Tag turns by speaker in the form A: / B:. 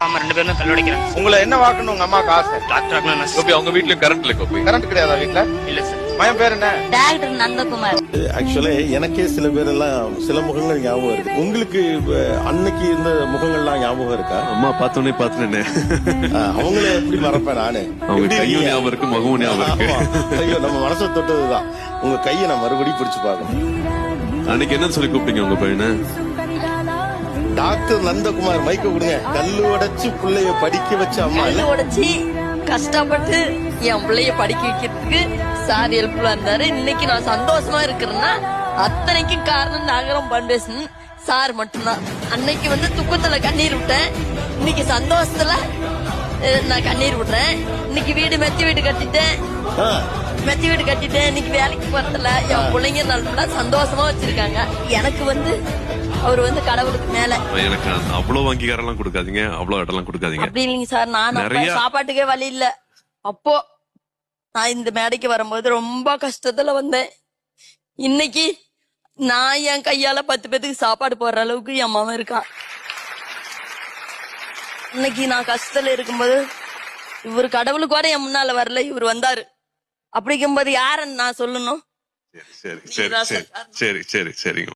A: ஆமா 2 பேரும் கல்லுடைக்கிறாங்க.
B: உங்களை என்ன வாக்கணும் உங்க அம்மாவுக்கு ஆசை?
A: டாக்டர் ஆகணும் நான்
C: கோபி அவங்க வீட்லயும் கரண்ட் இல்ல கோபி.
B: கரண்ட் கிடையாதா வீட்டுல?
A: இல்ல சார்.
B: மயம் பேர் என்ன?
D: டாக்டர் நந்தகுமார்.
E: ஆக்சுவலா எனக்கே சில பேர் எல்லாம் சில முகங்கள் ஞாபகம் இருக்கு. உங்களுக்கு அன்னைக்கு இருந்த முகங்கள்லாம் ஞாபகம் இருக்கா?
C: அம்மா பார்த்தோன்னே பாத்துனே
E: அவங்கள எப்படி மறப்பேன் நானு?
C: அவங்க கையும் ஞாபகம் இருக்கு, மகவும் ஞாபகம் இருக்கு.
E: ஐயோ, நம்ம மனசை தொட்டதுதான். உங்க கையை நான் மறுபடியும் பிடிச்சு பார்க்கணும்.
C: அன்னைக்கு என்ன சொல்லி கூப்பிட்டீங்க உங்க பையனை?
E: டாக்டர் நந்தகுமார். மைக்க கொடுங்க. கல்லு உடைச்சு பிள்ளைய படிக்க வச்ச அம்மா.
D: கல்லு உடைச்சி கஷ்டப்பட்டு என் பிள்ளைய படிக்க வைக்கிறதுக்கு சார் ஹெல்ப்ஃபுல்லா இருந்தாரு. இன்னைக்கு நான் சந்தோஷமா இருக்கிறேன்னா அத்தனைக்கு காரணம் நாகரம் பண்டேசன் சார் மட்டும்தான். அன்னைக்கு துக்கத்துல கண்ணீர் விட்டேன், இன்னைக்கு சந்தோஷத்துல நான் கண்ணீர் விடுறேன். இன்னைக்கு மெத்தி வீடு கட்டிட்டேன். இன்னைக்கு வேலைக்கு போறதுல என் பிள்ளைங்க நல்லா சந்தோஷமா வச்சிருக்காங்க. எனக்கு அவர் கடவுளுக்கு மேல.
C: எனக்கு அவ்வளவு அங்கீகாரம் எல்லாம் கொடுக்காதீங்க, அவ்வளவு இடம்லாம் கொடுக்காதீங்க.
D: அப்படி இல்லைங்க சார், நான் சாப்பாட்டுக்கே வழி இல்ல. அப்போ நான் இந்த மேடைக்கு வரும்போது ரொம்ப கஷ்டத்துல வந்தேன். இன்னைக்கு நான் என் கையால 10 பேத்துக்கு சாப்பாடு போடுற அளவுக்கு என் மாமன் இருக்கான். இன்னைக்கு நான் கஷ்டத்துல இருக்கும்போது இவர் கடவுளுக்கு கூட என் முன்னால வரல, இவர் வந்தாரு. அப்படிங்கும்போது யாருன்னு நான் சொல்லணும்?
C: சரி சரி சரி சரி சரி சரிங்க.